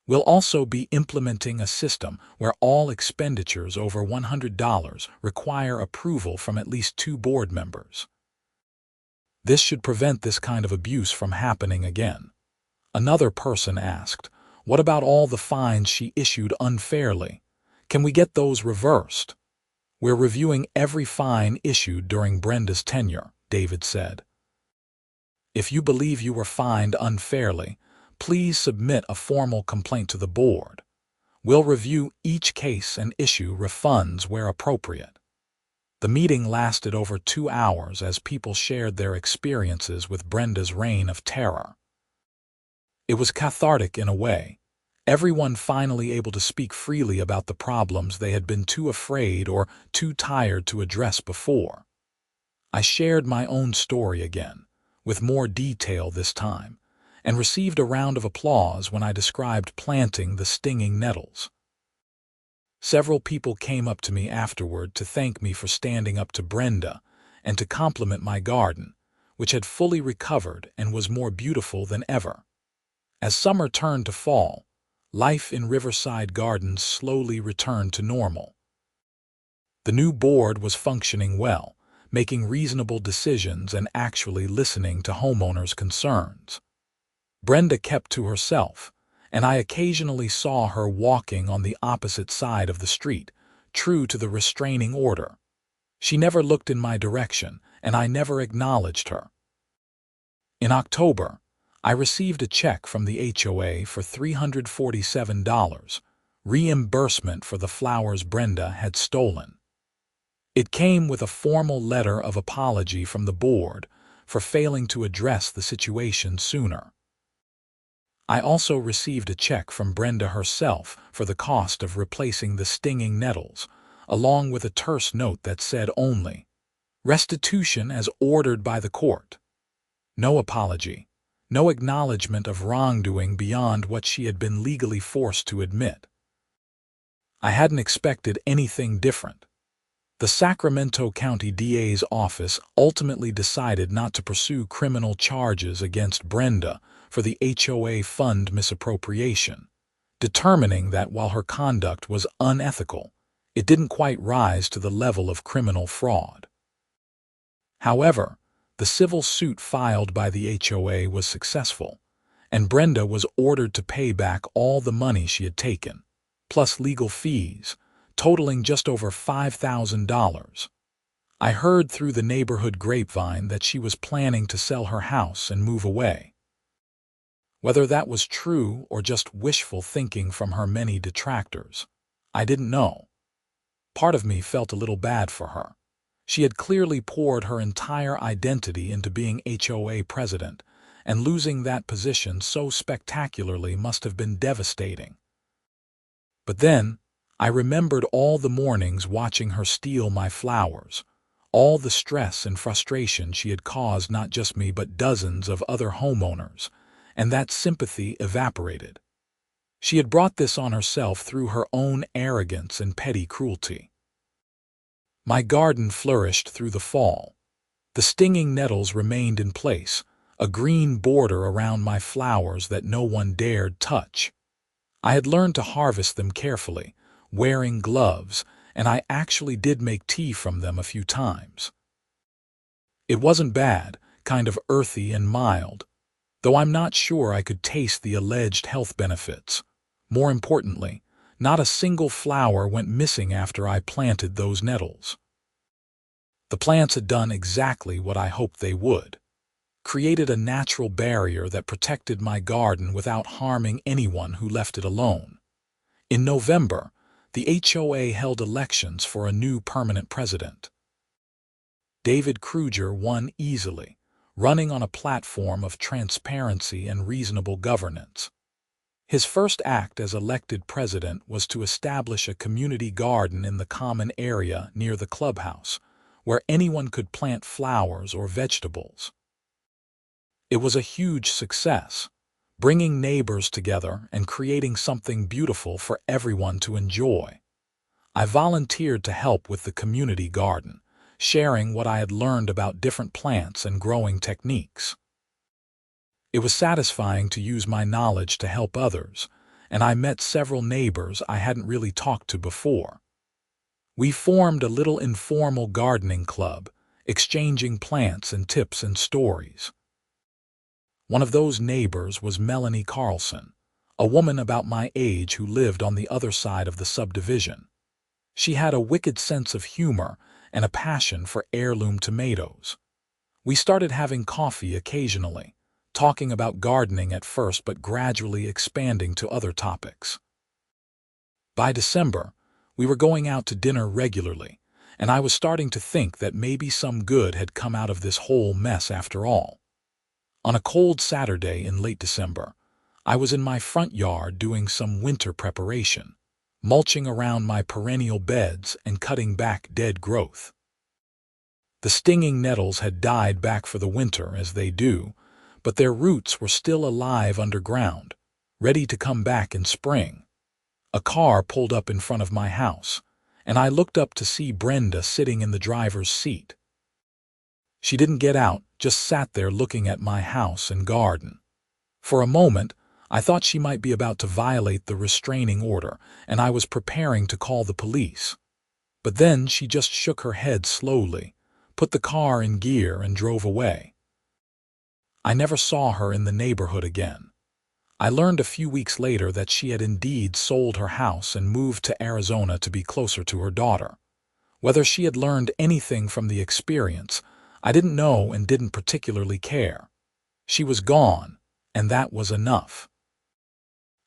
Speaker 1: We'll also be implementing a system where all expenditures over $100 require approval from at least 2 board members. This should prevent this kind of abuse from happening again. Another person asked, "What about all the fines she issued unfairly? Can we get those reversed?" We're reviewing every fine issued during Brenda's tenure, David said. If you believe you were fined unfairly, please submit a formal complaint to the board. We'll review each case and issue refunds where appropriate. The meeting lasted over 2 hours as people shared their experiences with Brenda's reign of terror. It was cathartic in a way, everyone finally able to speak freely about the problems they had been too afraid or too tired to address before. I shared my own story again, with more detail this time, and received a round of applause when I described planting the stinging nettles. Several people came up to me afterward to thank me for standing up to Brenda and to compliment my garden, which had fully recovered and was more beautiful than ever. As summer turned to fall, life in Riverside Gardens slowly returned to normal. The new board was functioning well, making reasonable decisions and actually listening to homeowners' concerns. Brenda kept to herself, and I occasionally saw her walking on the opposite side of the street, true to the restraining order. She never looked in my direction, and I never acknowledged her. In October, I received a check from the HOA for $347, reimbursement for the flowers Brenda had stolen. It came with a formal letter of apology from the board for failing to address the situation sooner. I also received a check from Brenda herself for the cost of replacing the stinging nettles, along with a terse note that said only, "Restitution as ordered by the court." No apology, no acknowledgement of wrongdoing beyond what she had been legally forced to admit. I hadn't expected anything different. The Sacramento County DA's office ultimately decided not to pursue criminal charges against Brenda for the HOA fund misappropriation, determining that while her conduct was unethical, it didn't quite rise to the level of criminal fraud. However, the civil suit filed by the HOA was successful, and Brenda was ordered to pay back all the money she had taken, plus legal fees, totaling just over $5,000. I heard through the neighborhood grapevine that she was planning to sell her house and move away. Whether that was true or just wishful thinking from her many detractors, I didn't know. Part of me felt a little bad for her. She had clearly poured her entire identity into being HOA president, and losing that position so spectacularly must have been devastating. But then, I remembered all the mornings watching her steal my flowers, all the stress and frustration she had caused not just me but dozens of other homeowners, and that sympathy evaporated. She had brought this on herself through her own arrogance and petty cruelty. My garden flourished through the fall. The stinging nettles remained in place, a green border around my flowers that no one dared touch. I had learned to harvest them carefully, wearing gloves, and I actually did make tea from them a few times. It wasn't bad, kind of earthy and mild, though I'm not sure I could taste the alleged health benefits. More importantly, not a single flower went missing after I planted those nettles. The plants had done exactly what I hoped they would, created a natural barrier that protected my garden without harming anyone who left it alone. In November, the HOA held elections for a new permanent president. David Kruger won easily, running on a platform of transparency and reasonable governance. His first act as elected president was to establish a community garden in the common area near the clubhouse, where anyone could plant flowers or vegetables. It was a huge success, bringing neighbors together and creating something beautiful for everyone to enjoy. I volunteered to help with the community garden, sharing what I had learned about different plants and growing techniques. It was satisfying to use my knowledge to help others, and I met several neighbors I hadn't really talked to before. We formed a little informal gardening club, exchanging plants and tips and stories. One of those neighbors was Melanie Carlson, a woman about my age who lived on the other side of the subdivision. She had a wicked sense of humor and a passion for heirloom tomatoes. We started having coffee occasionally, talking about gardening at first but gradually expanding to other topics. By December, we were going out to dinner regularly, and I was starting to think that maybe some good had come out of this whole mess after all. On a cold Saturday in late December, I was in my front yard doing some winter preparation, mulching around my perennial beds and cutting back dead growth. The stinging nettles had died back for the winter, as they do, but their roots were still alive underground, ready to come back in spring. A car pulled up in front of my house, and I looked up to see Brenda sitting in the driver's seat. She didn't get out, just sat there looking at my house and garden. For a moment, I thought she might be about to violate the restraining order, and I was preparing to call the police. But then she just shook her head slowly, put the car in gear, and drove away. I never saw her in the neighborhood again. I learned a few weeks later that she had indeed sold her house and moved to Arizona to be closer to her daughter. Whether she had learned anything from the experience, I didn't know and didn't particularly care. She was gone, and that was enough.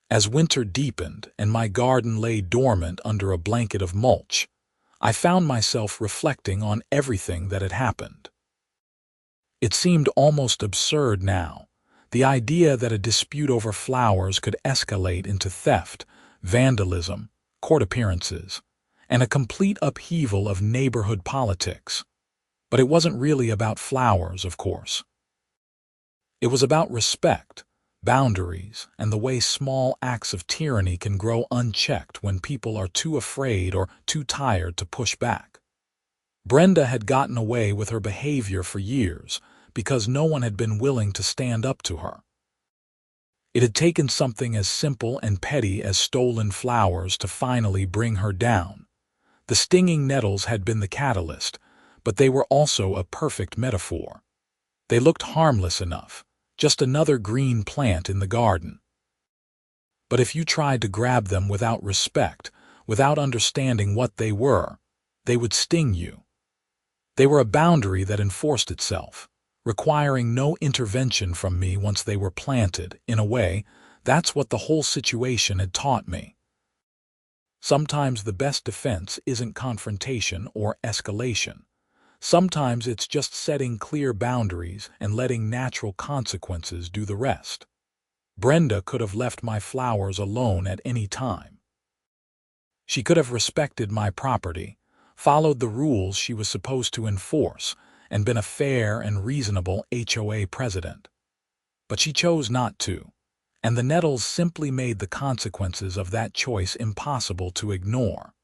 Speaker 1: As winter deepened and my garden lay dormant under a blanket of mulch, I found myself reflecting on everything that had happened. It seemed almost absurd now, the idea that a dispute over flowers could escalate into theft, vandalism, court appearances, and a complete upheaval of neighborhood politics. But it wasn't really about flowers, of course. It was about respect, boundaries, and the way small acts of tyranny can grow unchecked when people are too afraid or too tired to push back. Brenda had gotten away with her behavior for years because no one had been willing to stand up to her. It had taken something as simple and petty as stolen flowers to finally bring her down. The stinging nettles had been the catalyst, but they were also a perfect metaphor. They looked harmless enough, just another green plant in the garden. But if you tried to grab them without respect, without understanding what they would sting you. They were a boundary that enforced itself, requiring no intervention from me once they were planted. In a way, that's what the whole situation had taught me. Sometimes the best defense isn't confrontation or escalation. Sometimes it's just setting clear boundaries and letting natural consequences do the rest. Brenda could have left my flowers alone at any time. She could have respected my property, followed the rules she was supposed to enforce, and been a fair and reasonable HOA president. But she chose not to, and the Nettles simply made the consequences of that choice impossible to ignore.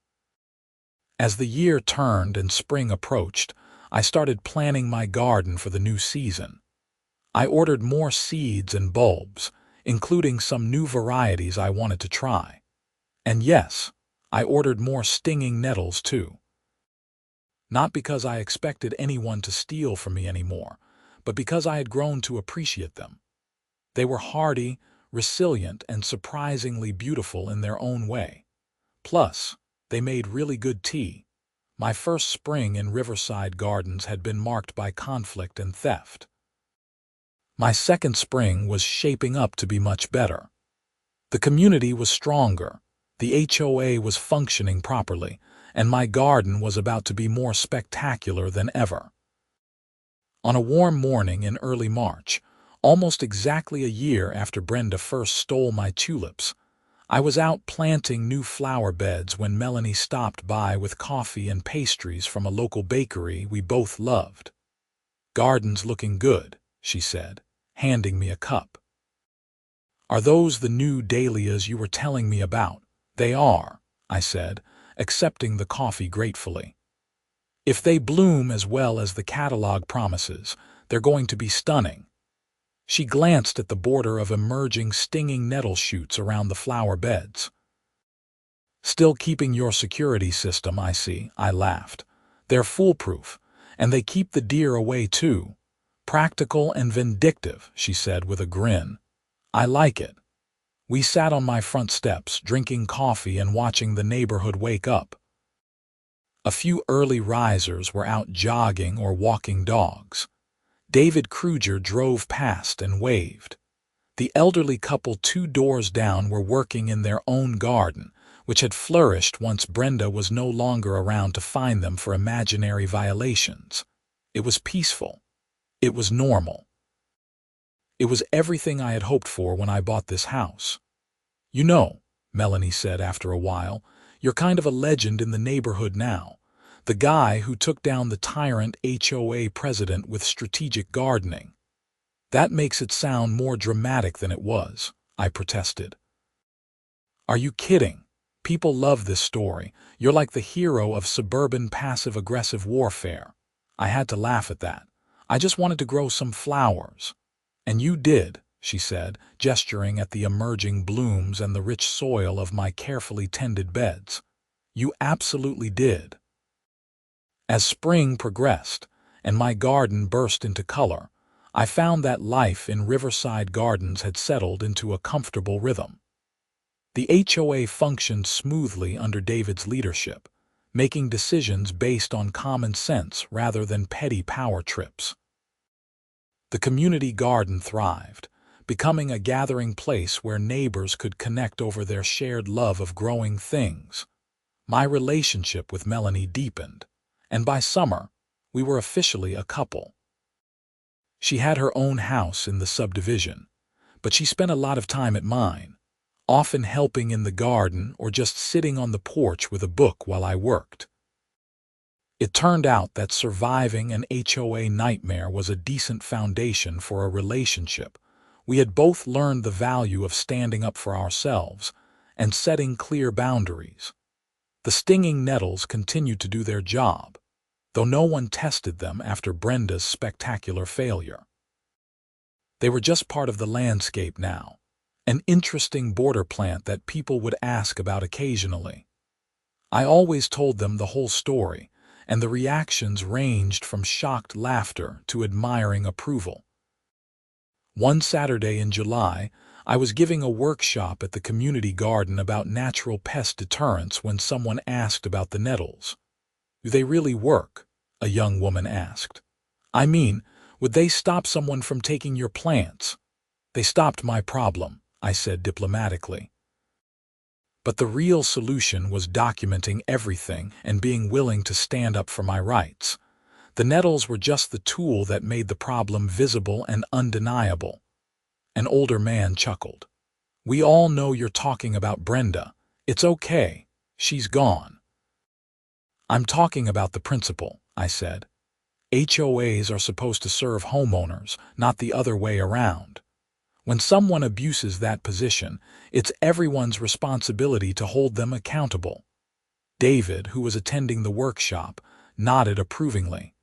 Speaker 1: As the year turned and spring approached, I started planning my garden for the new season. I ordered more seeds and bulbs, including some new varieties I wanted to try. And yes, I ordered more stinging nettles too. Not because I expected anyone to steal from me anymore, but because I had grown to appreciate them. They were hardy, resilient, and surprisingly beautiful in their own way. Plus, they made really good tea. My first spring in Riverside Gardens had been marked by conflict and theft. My second spring was shaping up to be much better. The community was stronger, the HOA was functioning properly, and my garden was about to be more spectacular than ever. On a warm morning in early March, almost exactly a year after Brenda first stole my tulips, I was out planting new flower beds when Melanie stopped by with coffee and pastries from a local bakery we both loved. "Garden's looking good," she said, handing me a cup. "Are those the new dahlias you were telling me about?" "They are," I said, accepting the coffee gratefully. "If they bloom as well as the catalog promises, they're going to be stunning." She glanced at the border of emerging stinging nettle shoots around the flower beds. "Still keeping your security system, I see," I laughed. "They're foolproof, and they keep the deer away too. Practical and vindictive," she said with a grin. "I like it." We sat on my front steps, drinking coffee and watching the neighborhood wake up. A few early risers were out jogging or walking dogs. David Kruger drove past and waved. The elderly couple 2 doors down were working in their own garden, which had flourished once Brenda was no longer around to fine them for imaginary violations. It was peaceful. It was normal. It was everything I had hoped for when I bought this house. "You know," Melanie said after a while, "you're kind of a legend in the neighborhood now. The guy who took down the tyrant HOA president with strategic gardening." That makes it sound more dramatic than it was, I protested. Are you kidding? People love this story. You're like the hero of suburban passive-aggressive warfare. I had to laugh at that. I just wanted to grow some flowers. And you did, she said, gesturing at the emerging blooms and the rich soil of my carefully tended beds. You absolutely did. As spring progressed, and my garden burst into color, I found that life in Riverside Gardens had settled into a comfortable rhythm. The HOA functioned smoothly under David's leadership, making decisions based on common sense rather than petty power trips. The community garden thrived, becoming a gathering place where neighbors could connect over their shared love of growing things. My relationship with Melanie deepened, and by summer, we were officially a couple. She had her own house in the subdivision, but she spent a lot of time at mine, often helping in the garden or just sitting on the porch with a book while I worked. It turned out that surviving an HOA nightmare was a decent foundation for a relationship. We had both learned the value of standing up for ourselves and setting clear boundaries. The stinging nettles continued to do their job, though no one tested them after Brenda's spectacular failure. They were just part of the landscape now, an interesting border plant that people would ask about occasionally. I always told them the whole story, and the reactions ranged from shocked laughter to admiring approval. One Saturday in July, I was giving a workshop at the community garden about natural pest deterrence when someone asked about the nettles. Do they really work? A young woman asked. I mean, would they stop someone from taking your plants? They stopped my problem, I said diplomatically. But the real solution was documenting everything and being willing to stand up for my rights. The nettles were just the tool that made the problem visible and undeniable. An older man chuckled. We all know you're talking about Brenda. It's okay. She's gone. I'm talking about the principle, I said. HOAs are supposed to serve homeowners, not the other way around. When someone abuses that position, it's everyone's responsibility to hold them accountable. David, who was attending the workshop, nodded approvingly.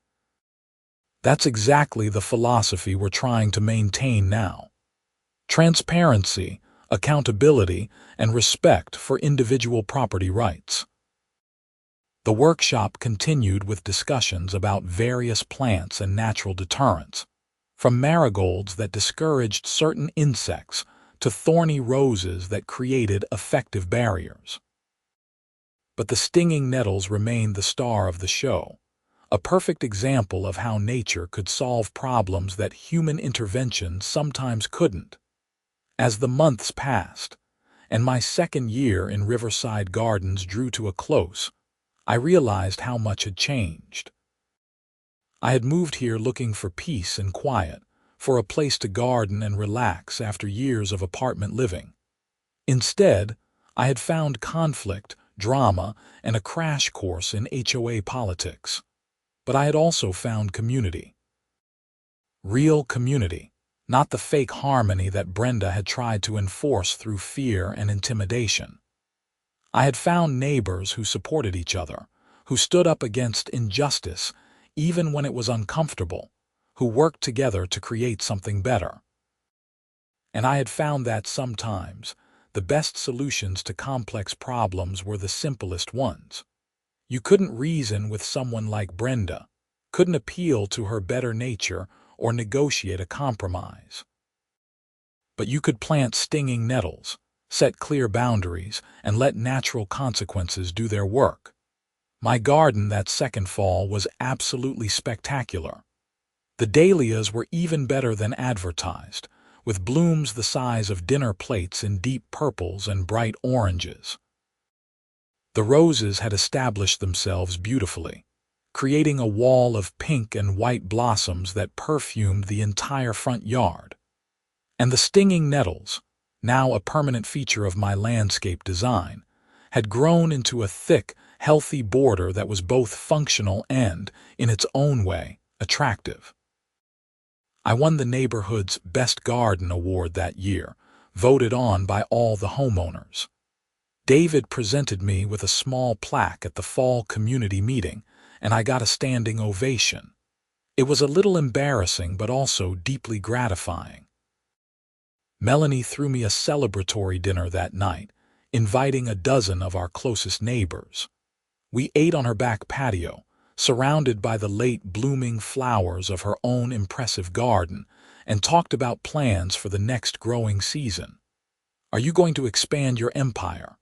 Speaker 1: That's exactly the philosophy we're trying to maintain now. Transparency, accountability, and respect for individual property rights. The workshop continued with discussions about various plants and natural deterrents, from marigolds that discouraged certain insects to thorny roses that created effective barriers. But the stinging nettles remained the star of the show, a perfect example of how nature could solve problems that human intervention sometimes couldn't. As the months passed, and my second year in Riverside Gardens drew to a close, I realized how much had changed. I had moved here looking for peace and quiet, for a place to garden and relax after years of apartment living. Instead, I had found conflict, drama, and a crash course in HOA politics. But I had also found community. Real community, not the fake harmony that Brenda had tried to enforce through fear and intimidation. I had found neighbors who supported each other, who stood up against injustice even when it was uncomfortable, who worked together to create something better. And I had found that sometimes the best solutions to complex problems were the simplest ones. You couldn't reason with someone like Brenda, couldn't appeal to her better nature or negotiate a compromise. But you could plant stinging nettles, set clear boundaries, and let natural consequences do their work. My garden that second fall was absolutely spectacular. The dahlias were even better than advertised, with blooms the size of dinner plates in deep purples and bright oranges. The roses had established themselves beautifully, creating a wall of pink and white blossoms that perfumed the entire front yard. And the stinging nettles, now a permanent feature of my landscape design, had grown into a thick, healthy border that was both functional and, in its own way, attractive. I won the neighborhood's Best Garden Award that year, voted on by all the homeowners. David presented me with a small plaque at the fall community meeting, and I got a standing ovation. It was a little embarrassing but also deeply gratifying. Melanie threw me a celebratory dinner that night, inviting a dozen of our closest neighbors. We ate on her back patio, surrounded by the late blooming flowers of her own impressive garden, and talked about plans for the next growing season. "Are you going to expand your empire?"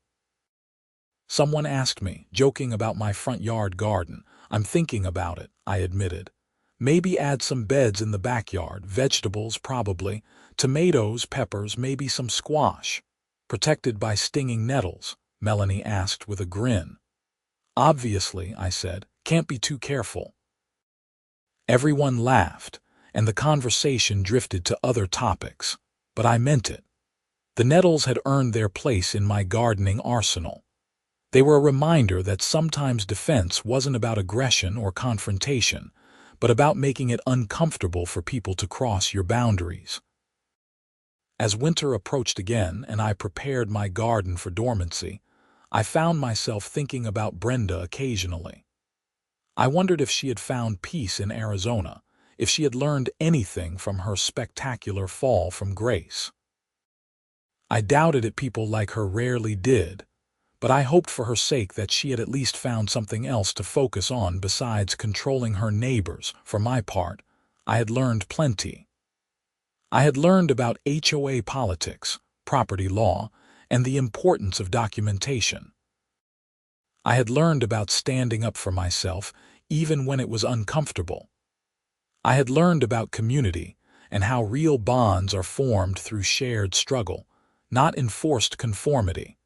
Speaker 1: Someone asked me, joking about my front yard garden. "I'm thinking about it," I admitted. "Maybe add some beds in the backyard, vegetables probably, tomatoes, peppers, maybe some squash." "Protected by stinging nettles?" Melanie asked with a grin. "Obviously," I said. "Can't be too careful." Everyone laughed, and the conversation drifted to other topics, but I meant it. The nettles had earned their place in my gardening arsenal. They were a reminder that sometimes defense wasn't about aggression or confrontation, but about making it uncomfortable for people to cross your boundaries. As winter approached again and I prepared my garden for dormancy, I found myself thinking about Brenda occasionally. I wondered if she had found peace in Arizona, if she had learned anything from her spectacular fall from grace. I doubted it, people like her rarely did, but I hoped for her sake that she had at least found something else to focus on besides controlling her neighbors. For my part, I had learned plenty. I had learned about HOA politics, property law, and the importance of documentation. I had learned about standing up for myself even when it was uncomfortable. I had learned about community and how real bonds are formed through shared struggle, not enforced conformity.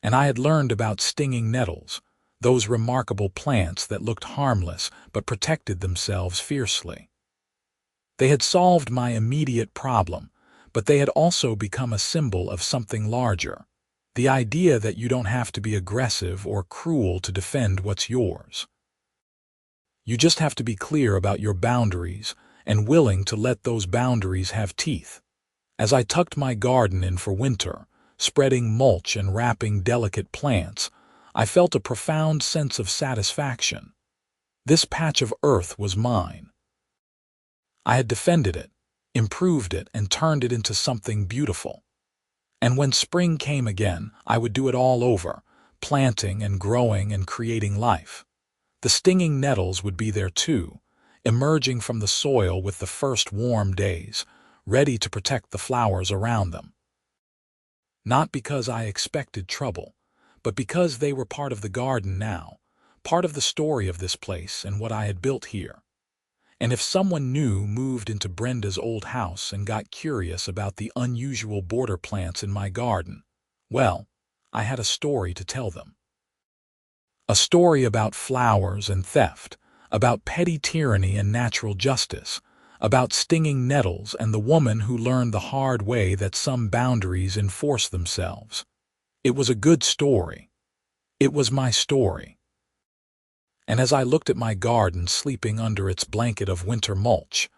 Speaker 1: And I had learned about stinging nettles, those remarkable plants that looked harmless but protected themselves fiercely. They had solved my immediate problem, but they had also become a symbol of something larger, the idea that you don't have to be aggressive or cruel to defend what's yours. You just have to be clear about your boundaries and willing to let those boundaries have teeth. As I tucked my garden in for winter, spreading mulch and wrapping delicate plants, I felt a profound sense of satisfaction. This patch of earth was mine. I had defended it, improved it, and turned it into something beautiful. And when spring came again, I would do it all over, planting and growing and creating life. The stinging nettles would be there too, emerging from the soil with the first warm days, ready to protect the flowers around them. Not because I expected trouble, but because they were part of the garden now, part of the story of this place and what I had built here. And if someone new moved into Brenda's old house and got curious about the unusual border plants in my garden, well, I had a story to tell them. A story about flowers and theft, about petty tyranny and natural justice, about stinging nettles and the woman who learned the hard way that some boundaries enforce themselves. It was a good story. It was my story. And as I looked at my garden sleeping under its blanket of winter mulch,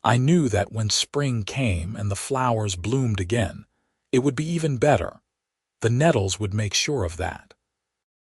Speaker 1: I knew that when spring came and the flowers bloomed again, it would be even better. The nettles would make sure of that.